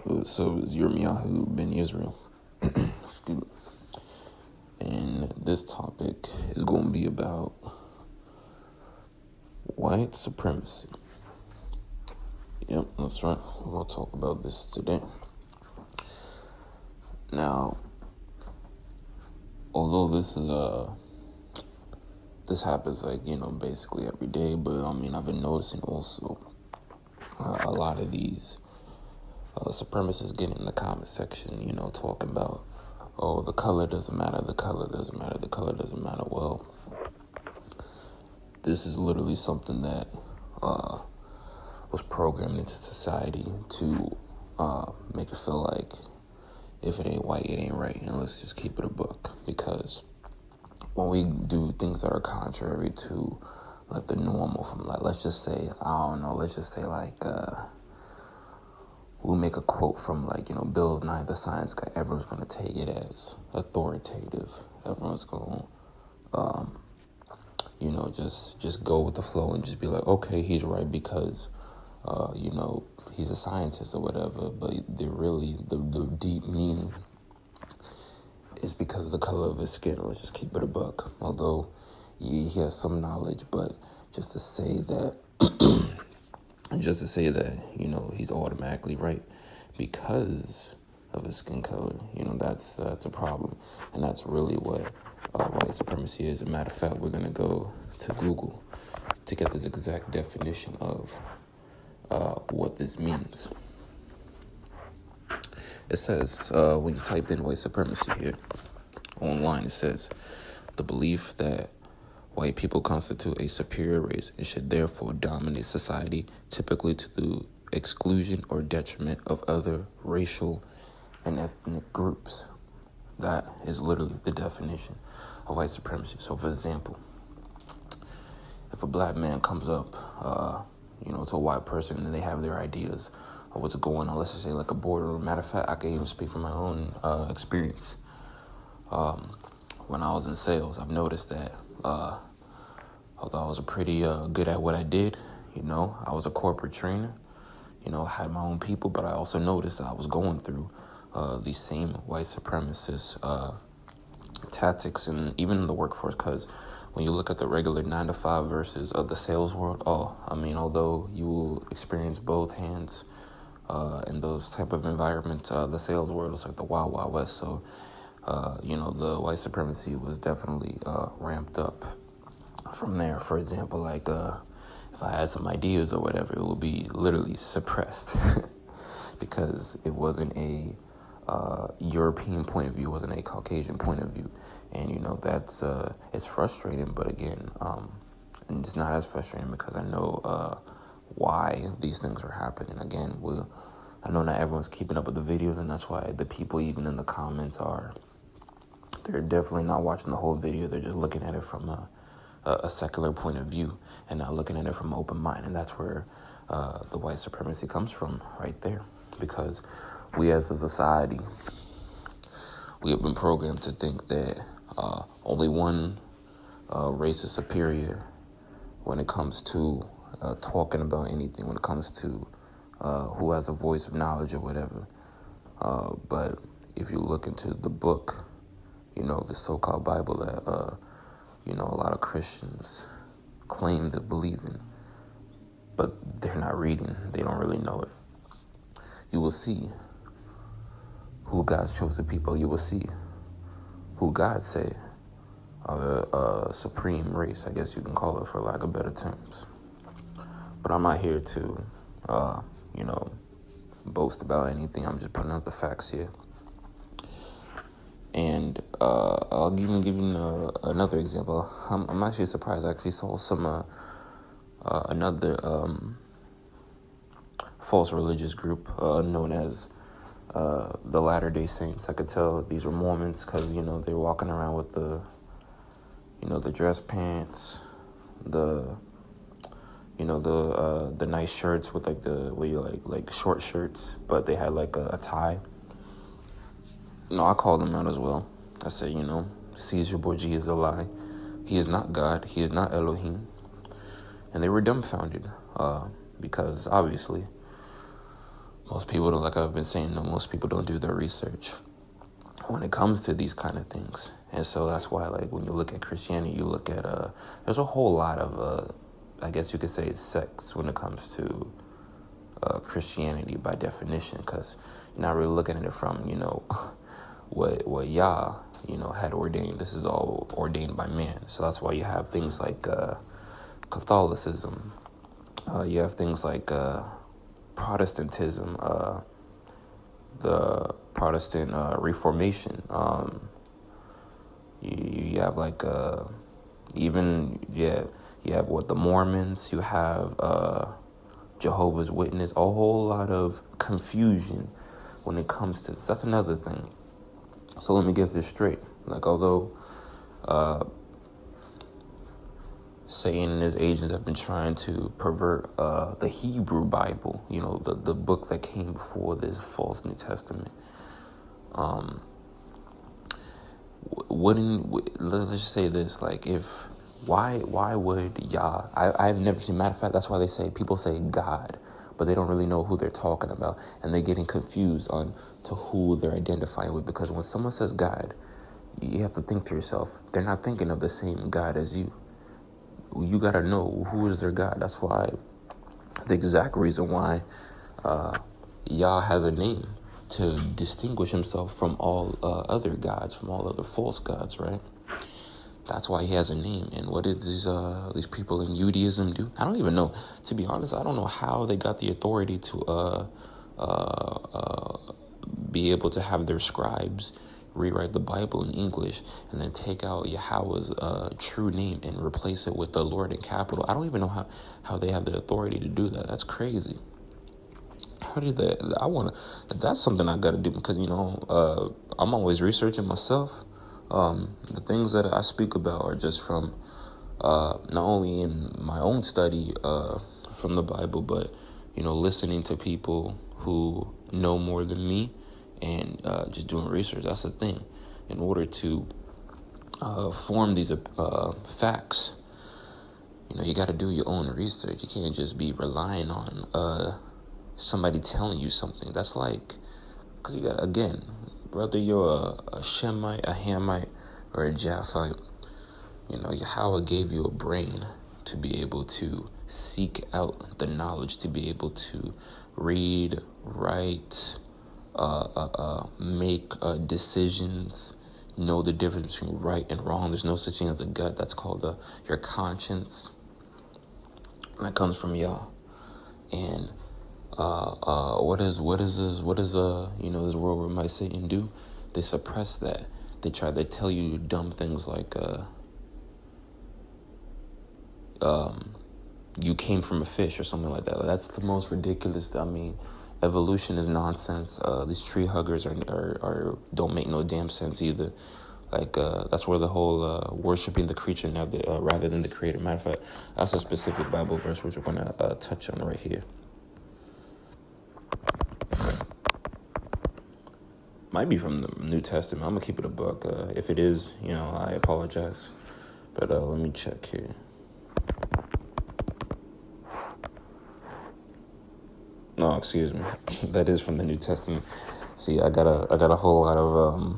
So it's Yirmiyahu ben Israel. Excuse me. And this topic is going to be about white supremacy. Yep, that's right. We're going to talk about this today. Now, although this happens basically every day, but I've been noticing also a lot of these supremacists getting in the comment section, talking about, oh, the color doesn't matter, the color doesn't matter, the color doesn't matter. Well, this is literally something that was programmed into society to make it feel like if it ain't white, it ain't right, and let's just keep it a buck. Because when we do things that are contrary to like the normal, from let's just say we'll make a quote from Bill Nye the Science Guy. Everyone's gonna take it as authoritative. Everyone's gonna just go with the flow and just be like, okay, he's right because he's a scientist or whatever. But the deep meaning is because of the color of his skin. Let's just keep it a buck. Although he has some knowledge, but just to say that he's automatically right because of his skin color, that's a problem. And that's really what white supremacy is. As a matter of fact, we're going to go to Google to get this exact definition of what this means. It says, when you type in white supremacy here online, it says, the belief that white people constitute a superior race and should therefore dominate society, typically to the exclusion or detriment of other racial and ethnic groups. That is literally the definition of white supremacy. So, for example, if a black man comes up, to a white person and they have their ideas of what's going on, let's just say like a boardroom. Matter of fact, I can even speak from my own experience. When I was in sales, I've noticed that although I was pretty good at what I did, I was a corporate trainer, I had my own people, but I also noticed that I was going through these same white supremacist tactics, and even in the workforce, because when you look at the regular 9-to-5 versus the sales world, although you will experience both hands in those type of environments, the sales world is like the wild, wild west. So, the white supremacy was definitely ramped up from there. For example, if I had some ideas or whatever, it would be literally suppressed because it wasn't a European point of view, it wasn't a Caucasian point of view. And, that's, it's frustrating, but again, and it's not as frustrating because I know why these things are happening. Again, I know not everyone's keeping up with the videos, and that's why the people even in the comments they're definitely not watching the whole video. They're just looking at it from a secular point of view and not looking at it from an open mind. And that's where the white supremacy comes from right there. Because we as a society, we have been programmed to think that only one race is superior when it comes to talking about anything, when it comes to who has a voice of knowledge or whatever. But if you look into the book, the so-called Bible that, a lot of Christians claim to believe in, but they're not reading. They don't really know it. You will see who God's chosen people. You will see who God say are the supreme race, I guess you can call it, for lack of better terms. But I'm not here to, boast about anything. I'm just putting out the facts here. And I'll even give you another example. I'm actually surprised. I actually saw some another false religious group known as the Latter-day Saints. I could tell these were Mormons because they're walking around with the dress pants, the nice shirts with like short shirts, but they had like a tie. I called them out as well. I said, Caesar Borgia is a lie. He is not God. He is not Elohim. And they were dumbfounded because obviously most most people don't, like I've been saying, most people don't do their research when it comes to these kind of things. And so that's why, like, when you look at Christianity, you look at, there's a whole lot of, I guess you could say, sects when it comes to Christianity by definition, because you're not really looking at it from, what Yah, had ordained. This is all ordained by man. So that's why you have things like Catholicism. You have things like Protestantism, the Protestant Reformation. You have like you have what, the Mormons. You have Jehovah's Witness. A whole lot of confusion when it comes to this. That's another thing. So let me get this straight. Like, although Satan and his agents have been trying to pervert the Hebrew Bible, the book that came before this false New Testament. Let's just say this, like, why would Yah, I've never seen, matter of fact, that's why people say God, but they don't really know who they're talking about, and they're getting confused on to who they're identifying with, because when someone says God, you have to think to yourself, they're not thinking of the same God as you. You got to know who is their God. That's why, the exact reason why Yah has a name, to distinguish himself from all other gods, from all other false gods, right? That's why he has a name. And what did these people in Judaism do? I don't even know. To be honest, I don't know how they got the authority to be able to have their scribes rewrite the Bible in English and then take out Yahweh's true name and replace it with the Lord in capital. I don't even know how they have the authority to do that. That's crazy. How did they? That's something I got to do, because, I'm always researching myself. The things that I speak about are just from not only in my own study from the Bible, but, listening to people who know more than me and just doing research. That's the thing. In order to form these facts, you got to do your own research. You can't just be relying on somebody telling you something. That's like, because you got, again, whether you're a Shemite, a Hamite, or a Japhite, Yahweh gave you a brain to be able to seek out the knowledge, to be able to read, write, make decisions, know the difference between right and wrong. There's no such thing as a gut. That's called your conscience. That comes from Yah. And what does this world where my Satan do? They suppress that. They tell you dumb things like you came from a fish or something like that. That's the most ridiculous. I mean, evolution is nonsense. These tree huggers are don't make no damn sense either. Like, that's where the whole worshiping the creature now rather than the creator. Matter of fact, that's a specific Bible verse which we're going to touch on right here. Might be from the New Testament. I'm going to keep it a buck. If it is, I apologize. But let me check here. No, excuse me. That is from the New Testament. See, I got a whole lot of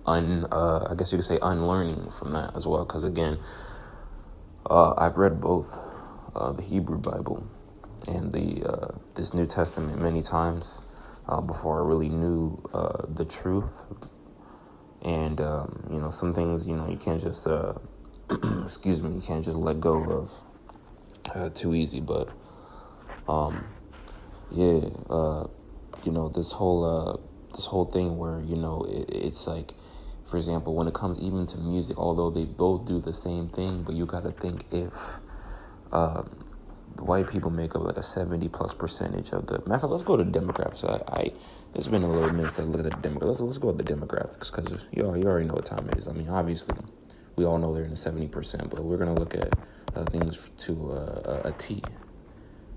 I guess you could say unlearning from that as well. Because again, I've read both the Hebrew Bible and this New Testament many times before I really knew the truth. And some things you can't just excuse me, you can't just let go of too easy. But this whole thing where it's like, for example, when it comes even to music, although they both do the same thing, but you got to think, if the white people make up like a 70+% of the matter of fact, let's go to demographics. It's been a little minute since I looked at the demographics. Let's go with the demographics, because you already know what time it is. I mean, obviously we all know they're in the 70%, but we're gonna look at things to a T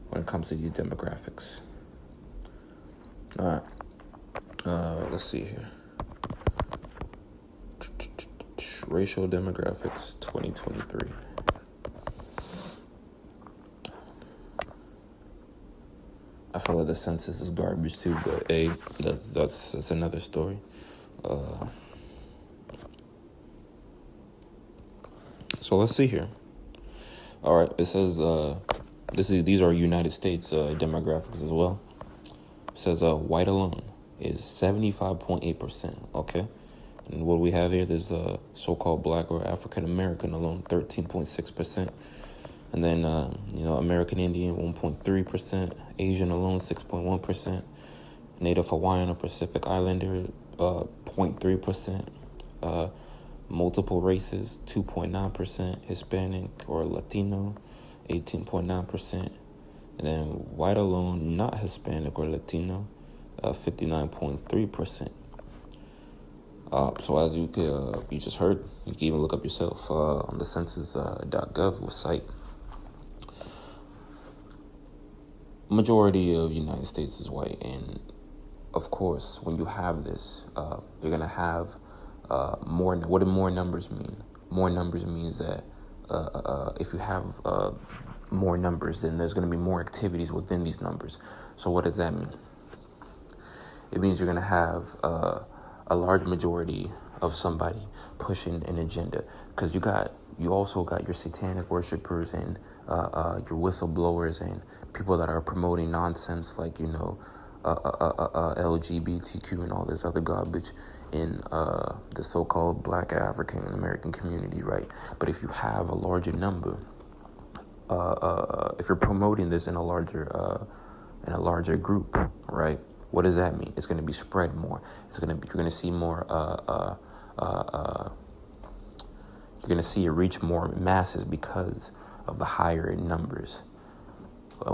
when it comes to these demographics. All right, let's see here. Racial demographics 2023. I feel like the census is garbage too, but hey, that's another story. So let's see here. All right, it says these are United States demographics as well. It says white alone is 75.8%. Okay, and what we have here, there's so-called Black or African American alone 13.6%. And then, American Indian, 1.3%. Asian alone, 6.1%. Native Hawaiian or Pacific Islander, 0.3%. Multiple races, 2.9%. Hispanic or Latino, 18.9%. And then white alone, not Hispanic or Latino, 59.3%. So as you just heard, you can even look up yourself on the census.gov site. Majority of the United States is white, and of course, when you have this, you're gonna have more. What do more numbers mean? More numbers means that if you have more numbers, then there's gonna be more activities within these numbers. So what does that mean? It means you're gonna have a large majority of somebody pushing an agenda, because you also got your satanic worshipers and your whistleblowers and people that are promoting nonsense like LGBTQ and all this other garbage in the so-called Black African American community, right? But if you have a larger number, if you're promoting this in a larger group, right? What does that mean? It's going to be spread more. You're going to see more. You're going to see it reach more masses because of the higher in numbers.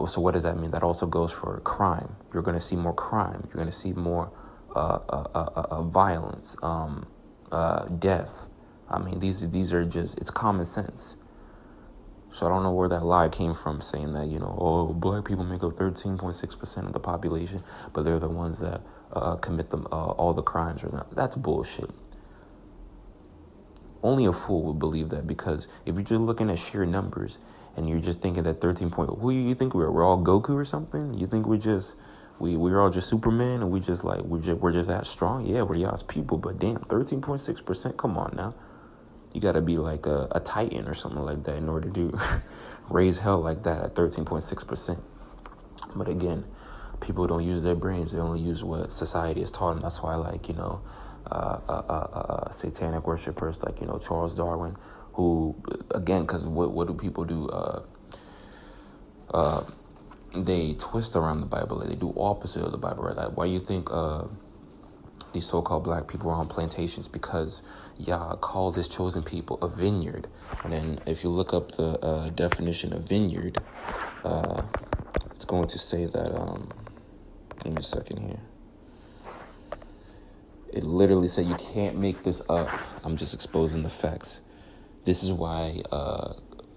So what does that mean? That also goes for crime. You're going to see more crime. You're going to see more violence, death. I mean, these are just, it's common sense. So I don't know where that lie came from, saying that, Black people make up 13.6% of the population, but they're the ones that commit all the crimes. That's bullshit. Only a fool would believe that, because if you're just looking at sheer numbers and you're just thinking that 13 point, who you think we're all Goku or something? You think we're all just Superman and we're just that strong? Yeah, we're y'all's people, but damn, 13.6%. Come on now. You got to be like a titan or something like that in order to raise hell like that at 13.6%. But again, people don't use their brains. They only use what society has taught them. That's why, satanic worshipers like, Charles Darwin, who, again, because what do people do? They twist around the Bible. They do opposite of the Bible, right? Like, why do you think these so-called Black people are on plantations? Because Yah called his chosen people a vineyard. And then if you look up the definition of vineyard, it's going to say that, give me a second here. It literally said you can't make this up. I'm just exposing the facts. This is why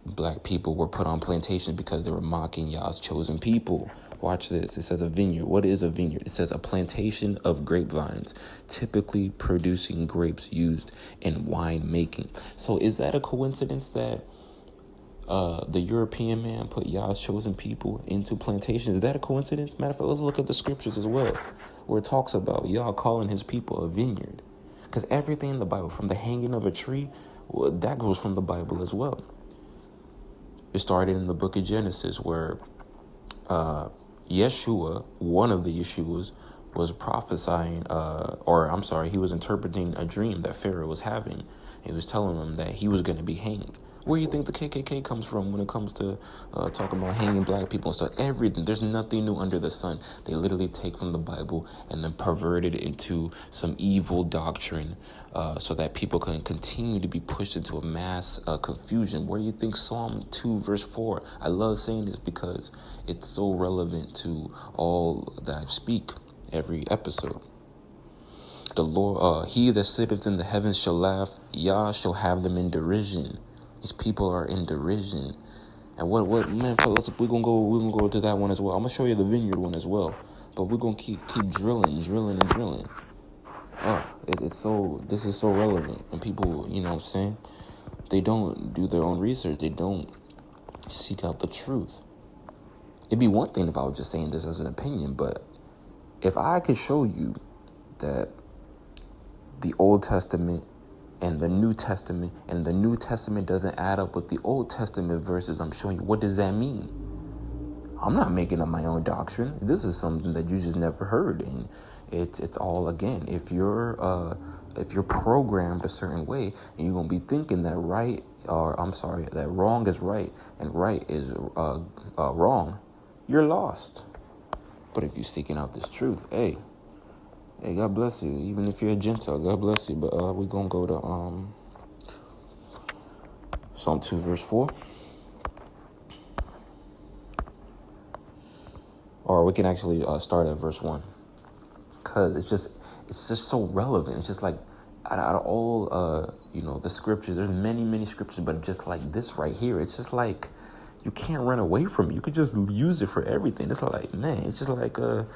Black people were put on plantations, because they were mocking Yah's chosen people. Watch this. It says a vineyard. What is a vineyard? It says a plantation of grapevines, typically producing grapes used in wine making. So is that a coincidence that the European man put Yah's chosen people into plantations? Is that a coincidence? Matter of fact, let's look at the scriptures as well, where it talks about Yah calling his people a vineyard. Because everything in the Bible, from the hanging of a tree, well, that goes from the Bible as well. It started in the book of Genesis, where Yeshua, one of the Yeshuas, was prophesying, he was interpreting a dream that Pharaoh was having. He was telling him that he was going to be hanged. Where do you think the KKK comes from when it comes to talking about hanging Black people and stuff? Everything. There's nothing new under the sun. They literally take from the Bible and then pervert it into some evil doctrine so that people can continue to be pushed into a mass confusion. Where do you think Psalm 2 verse 4? I love saying this because it's so relevant to all that I speak every episode. The Lord, he that sitteth in the heavens shall laugh. Yah shall have them in derision. These people are in derision. And what man, fellas, we're gonna go to that one as well. I'm gonna show you the vineyard one as well. But we're gonna keep drilling. This is so relevant. And people, you know what I'm saying? They don't do their own research. They don't seek out the truth. It'd be one thing if I was just saying this as an opinion, but if I could show you that the Old Testament and the New Testament, and the New Testament doesn't add up with the Old Testament verses I'm showing you, what does that mean? I'm not making up my own doctrine. This is something that you just never heard, and it's all, again, if you're programmed a certain way, and you're gonna be thinking that that wrong is right and right is wrong, you're lost. But if you're seeking out this truth, hey, God bless you. Even if you're a Gentile, God bless you. But we're going to go to Psalm 2, verse 4. Or we can actually start at verse 1. Because it's just so relevant. It's just like, out of all, the scriptures, there's many, many scriptures, but just like this right here, it's just like, you can't run away from it. You could just use it for everything. It's like, man, it's just like, if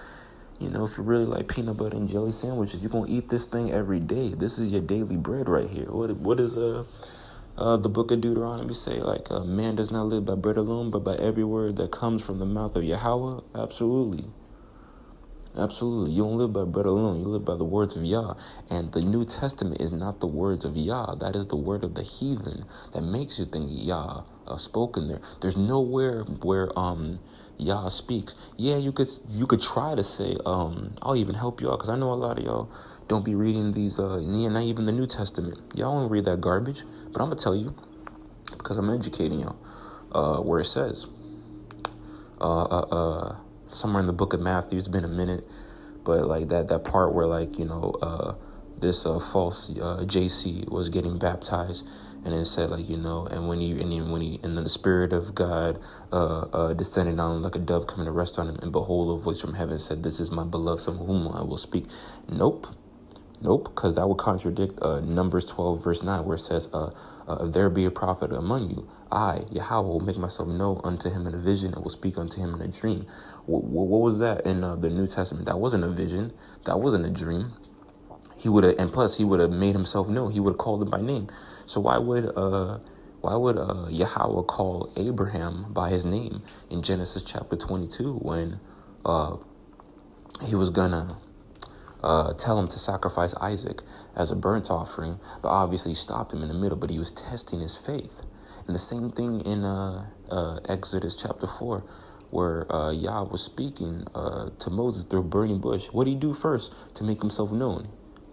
you really like peanut butter and jelly sandwiches, you're going to eat this thing every day. This is your daily bread right here. What does the book of Deuteronomy say? Like, man does not live by bread alone, but by every word that comes from the mouth of Yahweh? Absolutely. Absolutely. You don't live by bread alone. You live by the words of Yah. And the New Testament is not the words of Yah. That is the word of the heathen that makes you think Yah spoken there. There's nowhere where Yah speaks. Yeah, you could try to say, I'll even help y'all, because I know a lot of y'all don't be reading these, not even the New Testament. Y'all don't read that garbage. But I'm going to tell you, because I'm educating y'all, where it says, somewhere in the book of Matthew, it's been a minute, but like that part where, like, this false JC was getting baptized, and it said, like, and then the Spirit of God descended on him like a dove, coming to rest on him, and behold, a voice from heaven said, "This is my beloved Son, whom I will speak." Nope, because that would contradict Numbers 12, verse 9, where it says, if there be a prophet among you, I, Yahweh, will make myself known unto him in a vision, and will speak unto him in a dream. What was that in the New Testament? That wasn't a vision. That wasn't a dream. He would have, and plus he would have made himself known. He would have called him by name. So why would Yahweh call Abraham by his name in Genesis chapter 22 when he was gonna tell him to sacrifice Isaac as a burnt offering, but obviously stopped him in the middle, but he was testing his faith. And the same thing in Exodus chapter 4, where Yah was speaking to Moses through a burning bush. What did he do first to make himself known?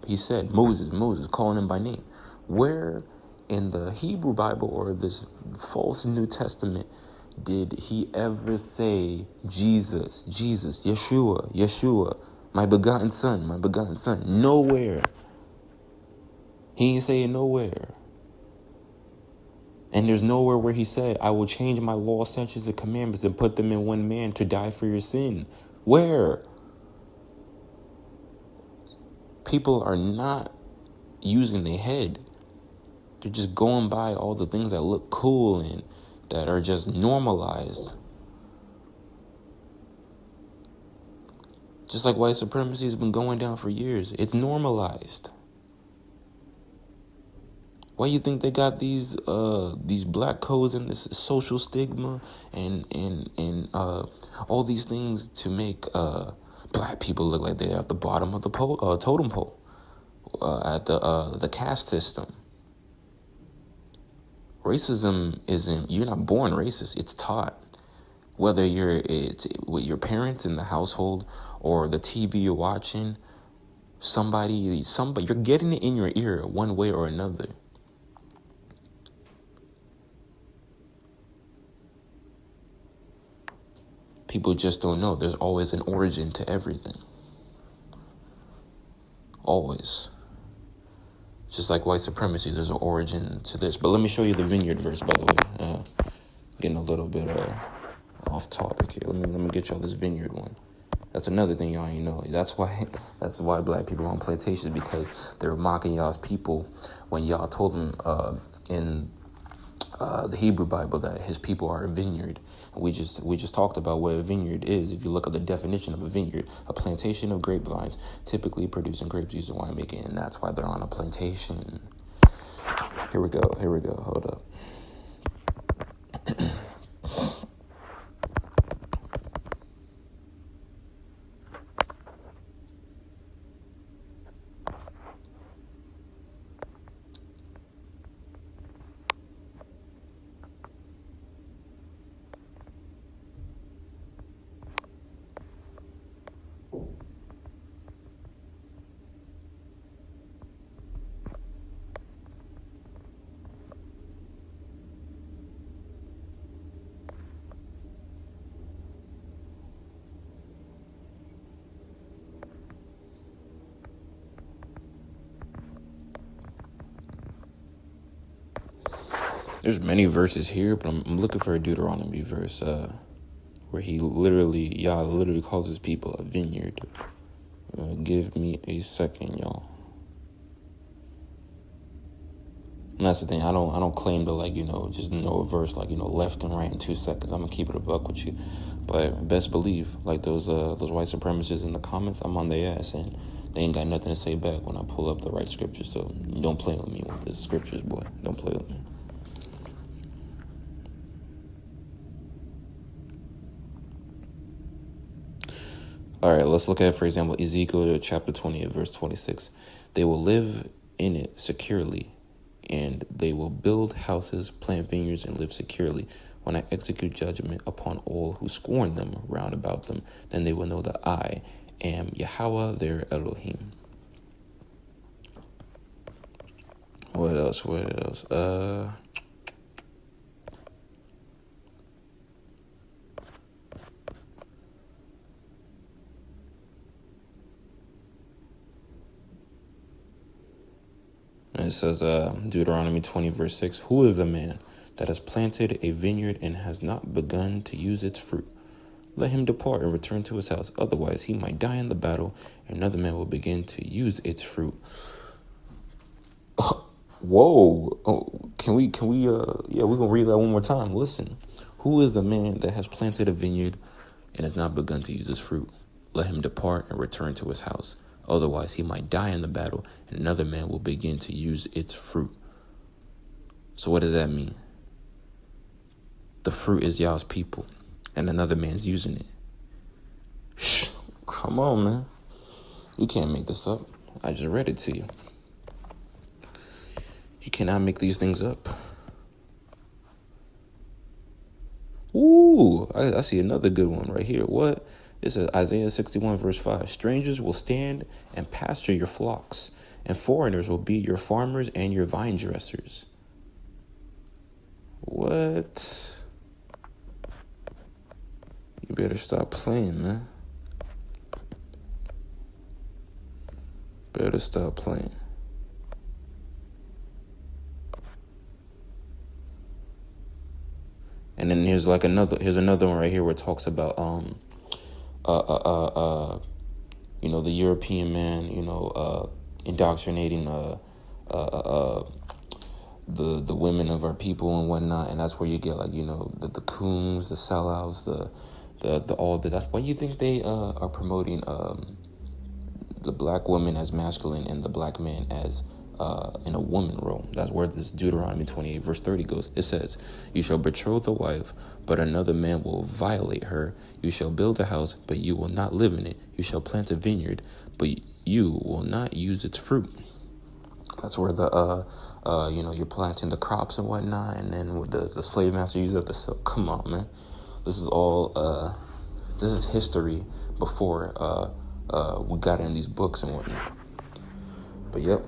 He said, Moses, calling him by name. Where in the Hebrew Bible or this false New Testament did he ever say Jesus, Yeshua, my begotten son? Nowhere. He ain't saying nowhere. And there's nowhere where he said, I will change my law, statutes, and commandments and put them in one man to die for your sin. Where? People are not using their head. They're just going by all the things that look cool and that are just normalized. Just like white supremacy has been going down for years. It's normalized. Why you think they got these black codes and this social stigma and all these things to make black people look like they're at the bottom of the totem pole at the caste system? Racism isn't, you're not born racist, it's taught. Whether it's with your parents in the household or the TV you're watching, somebody, you're getting it in your ear one way or another. People just don't know. There's always an origin to everything. Always. Just like white supremacy, there's an origin to this. But let me show you the vineyard verse, by the way. Getting a little bit off topic here. Let me get y'all this vineyard one. That's another thing y'all ain't know. That's why black people are on plantations, because they're mocking y'all's people when y'all told them in the Hebrew Bible that his people are a vineyard. And we just talked about what a vineyard is. If you look at the definition of a vineyard, a plantation of grapevines, typically producing grapes used in winemaking, and that's why they're on a plantation. Here we go. Hold up. There's many verses here, but I'm looking for a Deuteronomy verse where Yah literally calls his people a vineyard. Give me a second, y'all. And that's the thing. I don't claim to just know a verse left and right in 2 seconds. I'm gonna keep it a buck with you. But best believe, those white supremacists in the comments, I'm on their ass, and they ain't got nothing to say back when I pull up the right scriptures. So don't play with me with the scriptures, boy. Don't play with me. All right, let's look at, for example, Ezekiel chapter 20, verse 26. They will live in it securely, and they will build houses, plant vineyards, and live securely. When I execute judgment upon all who scorn them round about them, then they will know that I am Yahweh their Elohim. What else? And it says, Deuteronomy 20, verse 6, who is the man that has planted a vineyard and has not begun to use its fruit? Let him depart and return to his house. Otherwise, he might die in the battle, and another man will begin to use its fruit. Whoa. Oh, can we, we're going to read that one more time. Listen. Who is the man that has planted a vineyard and has not begun to use its fruit? Let him depart and return to his house. Otherwise, he might die in the battle, and another man will begin to use its fruit. So what does that mean? The fruit is Yah's people, and another man's using it. Shh, come on, man. You can't make this up. I just read it to you. You cannot make these things up. Ooh, I see another good one right here. What? It says Isaiah 61 verse 5. Strangers will stand and pasture your flocks, and foreigners will be your farmers and your vine dressers. What? You better stop playing, man. Better stop playing. And then here's another one right here where it talks about the European man, indoctrinating the women of our people and whatnot, and that's where you get the coons, the sellouts, that's why you think they are promoting the black woman as masculine and the black man as in a woman role. That's where this Deuteronomy 28 verse 30 goes. It says, you shall betroth a wife, but another man will violate her. You shall build a house, but you will not live in it. You shall plant a vineyard, but you will not use its fruit. That's where you're planting the crops and whatnot, and then with the slave master uses it to sell. Come on, man. This is all this is history before we got in these books and whatnot. But yep,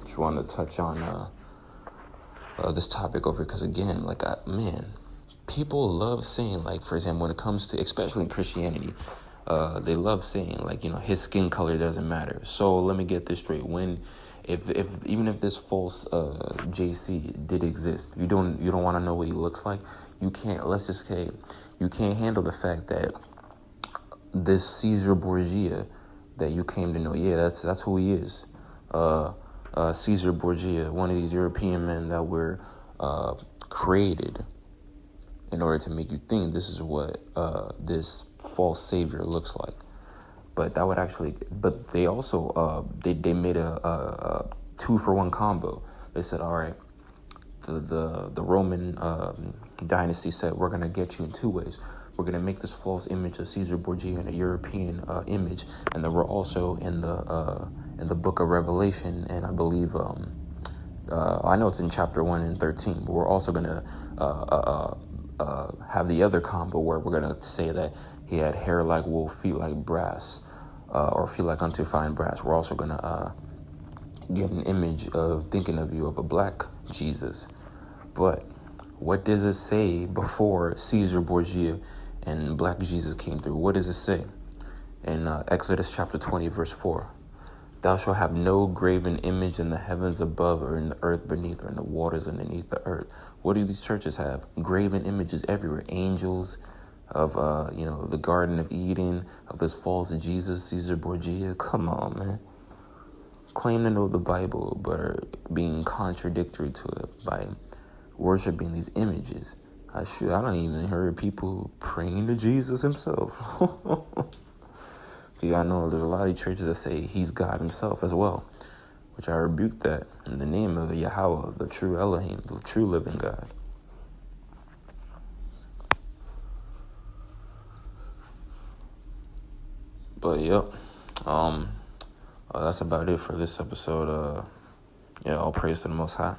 just wanted to touch on this topic over, because again, people love saying, for example, when it comes to, especially in Christianity, they love saying his skin color doesn't matter. So let me get this straight: even if this false JC did exist, you don't want to know what he looks like. You can't. Let's just say you can't handle the fact that this Caesar Borgia that you came to know, that's who he is. Caesar Borgia, one of these European men that were created in order to make you think this is what this false savior looks like. But that would actually, but they also they made a 2-for-1 combo. They said, all right, the Roman dynasty said, we're gonna get you in 2 ways. We're going to make this false image of Caesar Borgia and a European image, and then we're also in the book of Revelation, and I believe I know it's in chapter 1 and 13, but we're also going to have the other combo where we're going to say that he had hair like wool, feet like brass, or feet like unto fine brass. We're also going to get an image of thinking of you of a black Jesus. But what does it say before Caesar Borgia and black Jesus came through? What does it say in Exodus chapter 20 verse 4? Thou shalt have no graven image in the heavens above, or in the earth beneath, or in the waters underneath the earth. What do these churches have? Graven images everywhere. Angels of, the Garden of Eden, of this false Jesus, Caesar Borgia. Come on, man. Claim to know the Bible, but are being contradictory to it by worshiping these images. I don't even heard people praying to Jesus himself. Yeah, I know there's a lot of churches that say he's God himself as well, which I rebuke that in the name of Yahweh, the true Elohim, the true living God. But yep, that's about it for this episode. All praise to the Most High.